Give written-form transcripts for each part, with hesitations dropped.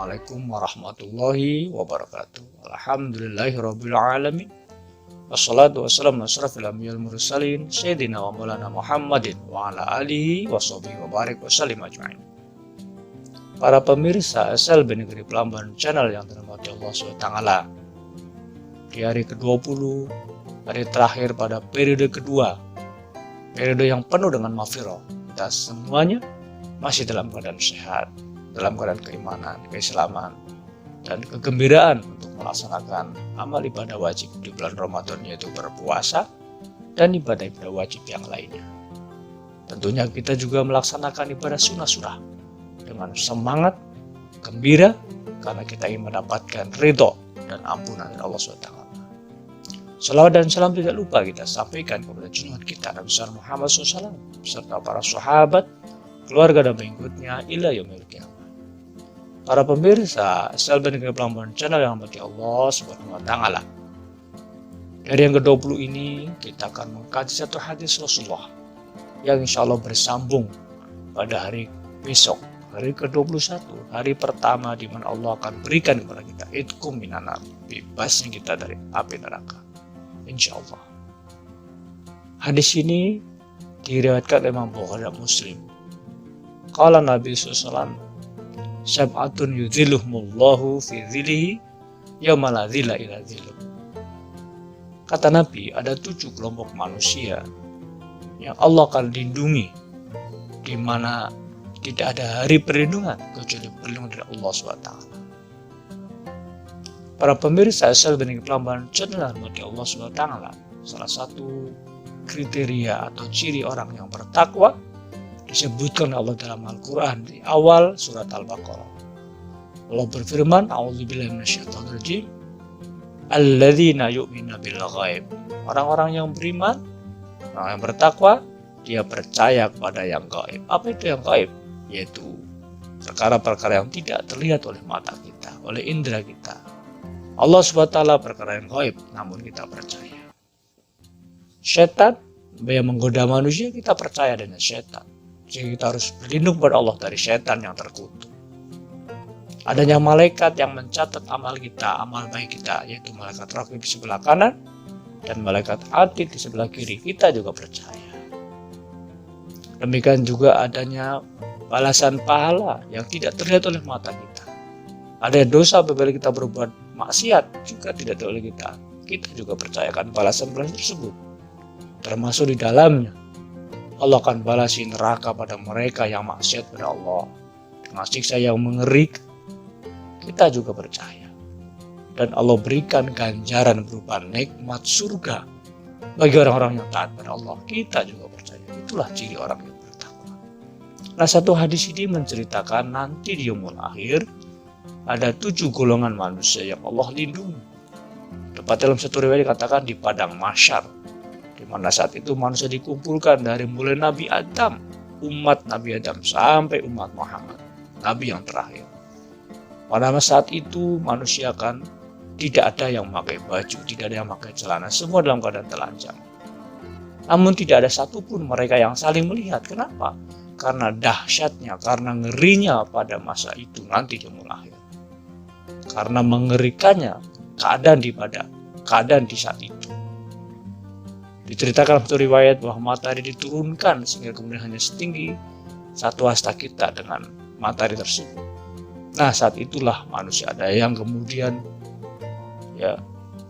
Assalamualaikum warahmatullahi wabarakatuh. Alhamdulillahirabbil alamin. Wassalatu wassalamu ala asyrafil anbiya'il mursalin sayyidina wa maulana Muhammadin wa ala alihi washabihi wa barik wasallim ajmain. Para pemirsa SLB Negeri Pelamban channel yang dirahmati Allah SWT, di hari ke-20, hari terakhir pada periode kedua, periode yang penuh dengan maghfirah, kita semuanya masih dalam keadaan sehat, dalam keadaan keimanan, keislaman, dan kegembiraan untuk melaksanakan amal ibadah wajib di bulan Ramadan, yaitu berpuasa dan ibadah-ibadah wajib yang lainnya. Tentunya kita juga melaksanakan ibadah sunnah dengan semangat, gembira, karena kita ingin mendapatkan ridho dan ampunan dari Allah SWT. Salawat dan salam tidak lupa kita sampaikan kepada junjungan kita Nabi Muhammad SAW beserta para sahabat, keluarga dan pengikutnya ila yaumil qiyamah. Para pemirsa SLB Negeri Pelamban channel yang dirahmati Allah Subhanahu wa taala. Dari yang ke-20 ini kita akan mengkaji satu hadis Rasulullah yang insya Allah bersambung pada hari besok, hari ke-21, hari pertama di mana Allah akan berikan kepada kita idkum minan nar, bebasnya kita dari api neraka. Insya Allah. Hadis ini diriwayatkan oleh Imam Bukhari dan Muslim. Qala Nabi SAW, Sab'atun yudhilluhumullahu fi dhillihi yawma la dhilla illa dhilluh. Kata Nabi, ada 7 kelompok manusia yang Allah akan lindungi, di mana tidak ada hari perlindungan kecuali perlindungan dari Allah SWT. Para pemirsa SLB Negeri Pelamban channel dirahmati Allah SWT, salah satu kriteria atau ciri orang yang bertakwa disebutkan Allah dalam Al-Quran di awal surat Al-Baqarah. Allah berfirman, A'udzubillahi minasyaitonir rajim, alladzina yu'minuna bil ghaib. Orang-orang yang beriman, orang yang bertakwa, dia percaya kepada yang gaib. Apa itu yang gaib? Yaitu perkara-perkara yang tidak terlihat oleh mata kita, oleh indera kita. Allah SWT perkara yang gaib, namun kita percaya. Setan yang menggoda manusia, kita percaya dengan setan. Jadi kita harus berlindung kepada Allah dari setan yang terkutuk. Adanya malaikat yang mencatat amal kita, amal baik kita, yaitu malaikat raqib di sebelah kanan dan malaikat atid di sebelah kiri, kita juga percaya. Demikian juga adanya balasan pahala yang tidak terlihat oleh mata kita. Ada dosa apabila kita berbuat maksiat juga tidak terlihat oleh kita. Kita juga percayakan balasan-balasan tersebut. Termasuk di dalamnya Allah akan balasi neraka pada mereka yang maksiat pada Allah dengan siksa yang mengerikan. Kita juga percaya. Dan Allah berikan ganjaran berupa nikmat surga bagi orang-orang yang taat pada Allah. Kita juga percaya. Itulah ciri orang yang bertakwa. Nah, satu hadis ini menceritakan nanti di yaumul akhir ada 7 golongan manusia yang Allah lindungi. Tepat dalam satu riwayat dikatakan di padang mahsyar, di mana saat itu manusia dikumpulkan dari mulai Nabi Adam, umat Nabi Adam sampai umat Muhammad, Nabi yang terakhir. Pada saat itu manusia kan tidak ada yang memakai baju, tidak ada yang memakai celana, semua dalam keadaan telanjang. Namun tidak ada satupun mereka yang saling melihat. Kenapa? Karena dahsyatnya, karena ngerinya pada masa itu nanti di yaumul akhir. Karena mengerikannya keadaan di saat itu. Diceritakan dalam satu riwayat bahwa matahari diturunkan sehingga kemudian hanya setinggi satu hasta kita dengan matahari tersebut. Nah, saat itulah manusia ada yang kemudian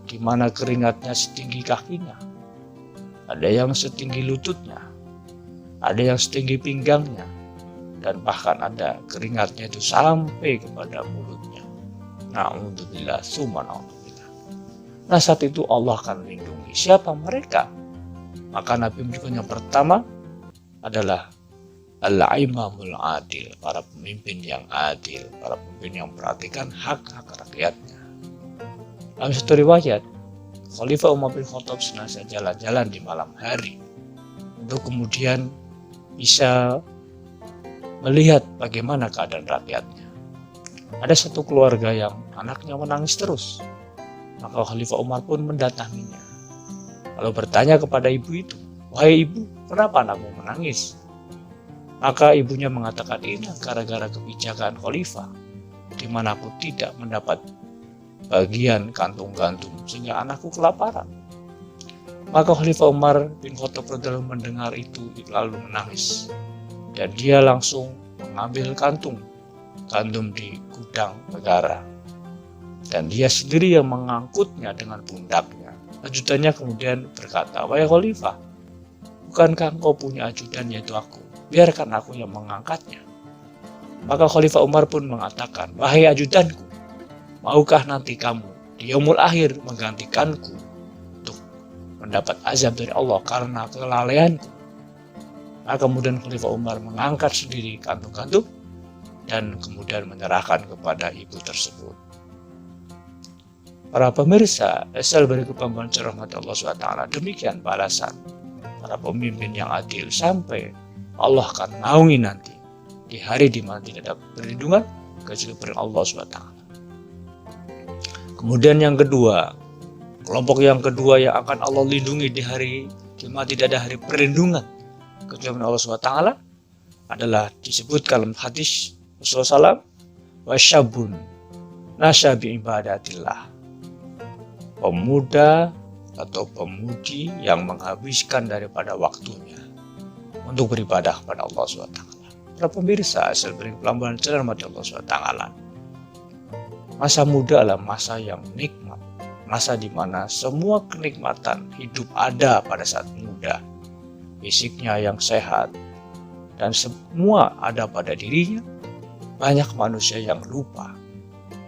di mana keringatnya setinggi kakinya, ada yang setinggi lututnya, ada yang setinggi pinggangnya, dan bahkan ada keringatnya itu sampai kepada mulutnya. Na'udzubillah, summa na'udzubillah. Nah, saat itu Allah akan melindungi. Siapa mereka? Maka Nabi menunjukkan yang pertama adalah al-imamul adil, para pemimpin yang adil, para pemimpin yang memperhatikan hak-hak rakyatnya. Dalam satu riwayat, Khalifah Umar bin Khattab senantiasa jalan-jalan di malam hari untuk kemudian bisa melihat bagaimana keadaan rakyatnya. Ada satu keluarga yang anaknya menangis terus, maka Khalifah Umar pun mendatanginya. Lalu bertanya kepada ibu itu, "Wahai ibu, kenapa anakmu menangis?" Maka ibunya mengatakan, "Ini gara-gara kebijakan Khalifah. di mana aku tidak mendapat bagian kantung gandum sehingga anakku kelaparan. Maka Khalifah Umar bin Khattab radhiyallahu mendengar itu lalu menangis, dan dia langsung mengambil kantung gandum di gudang negara, dan dia sendiri yang mengangkutnya dengan pundaknya. Ajudannya kemudian berkata, "Wahai Khalifah, bukankah engkau punya ajudan yaitu aku? Biarkan aku yang mengangkatnya." Maka Khalifah Umar pun mengatakan, "Wahai ajudanku, maukah nanti kamu di yaumul akhir menggantikanku untuk mendapat azab dari Allah karena kelalaianku?" Maka kemudian Khalifah Umar mengangkat sendiri kantung-kantung dan kemudian menyerahkan kepada ibu tersebut. Para pemirsa, asal berikut pembahasan rahmat Allah SWT, demikian balasan para pemimpin yang adil sampai Allah akan naungi nanti di hari di mana tidak ada perlindungan kecuali dari Allah SWT. Kemudian yang kedua, kelompok yang kedua yang akan Allah lindungi di hari di mana tidak ada hari perlindungan kecuali Allah SWT adalah disebutkan dalam hadis Rasulullah SAW, wasyabun nasya bi ibadatillah, pemuda atau pemudi yang menghabiskan daripada waktunya untuk beribadah kepada Allah SWT. Para pemirsa, asal beri pelambaran cermat Allah SWT, masa muda adalah masa yang nikmat, masa di mana semua kenikmatan hidup ada pada saat muda, fisiknya yang sehat, dan semua ada pada dirinya. Banyak manusia yang lupa,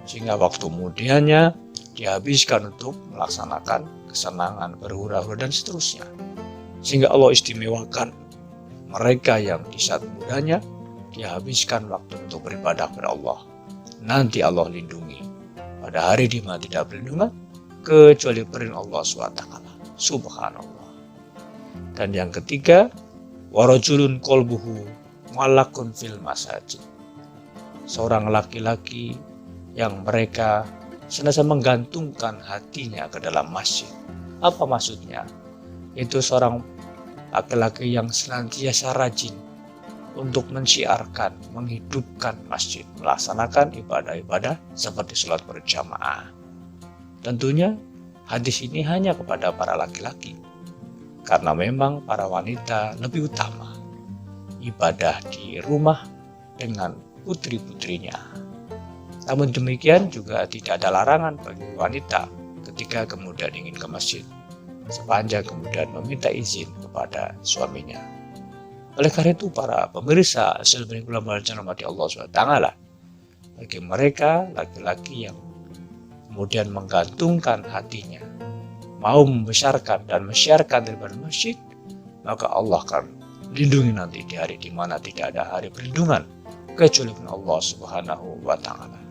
sehingga waktu mudianya dihabiskan untuk melaksanakan kesenangan, berhura-hura, dan seterusnya. Sehingga Allah istimewakan mereka yang di saat mudanya dihabiskan waktu untuk beribadah kepada Allah. Nanti Allah lindungi pada hari di mana tidak perlindungan kecuali perlindungan Allah SWT. Subhanallah. Dan yang ketiga, warajulun qalbuhu mu'allaqun fil masajid, seorang laki-laki yang mereka senantiasa menggantungkan hatinya ke dalam masjid. Apa maksudnya? Itu seorang laki-laki yang senantiasa rajin untuk mensiarkan, menghidupkan masjid, melaksanakan ibadah-ibadah seperti sholat berjamaah. Tentunya hadis ini hanya kepada para laki-laki, karena memang para wanita lebih utama ibadah di rumah dengan putri-putrinya. Namun demikian juga tidak ada larangan bagi wanita ketika kemudian ingin ke masjid, sepanjang kemudian meminta izin kepada suaminya. Oleh karena itu para pemirsa seluruh ulama rahmati Allah SWT, bagi mereka laki-laki yang kemudian menggantungkan hatinya, mau membesarkan dan mensiarkan daripada masjid, maka Allah akan lindungi nanti di hari di mana tidak ada hari perlindungan kecuali Allah Subhanahu wa Ta'ala.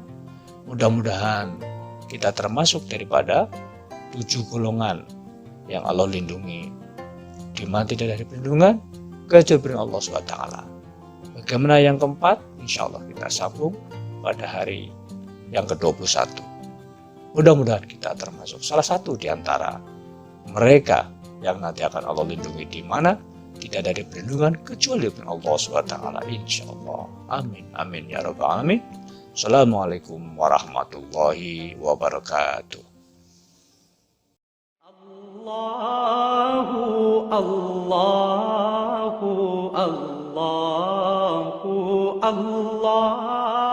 Mudah-mudahan kita termasuk daripada 7 golongan yang Allah lindungi, di mana tidak ada perlindungan kecuali Allah Subhanahu wa Ta'ala. Bagaimana yang keempat? Insya Allah kita sambung pada hari yang ke-21. Mudah-mudahan kita termasuk salah satu di antara mereka yang nanti akan Allah lindungi, di mana tidak ada perlindungan kecuali Allah SWT. Insya Allah. Amin. Amin. Ya Rabbal Alamin. Assalamualaikum warahmatullahi wabarakatuh. Allahu, Allahu, Allahu, Allah.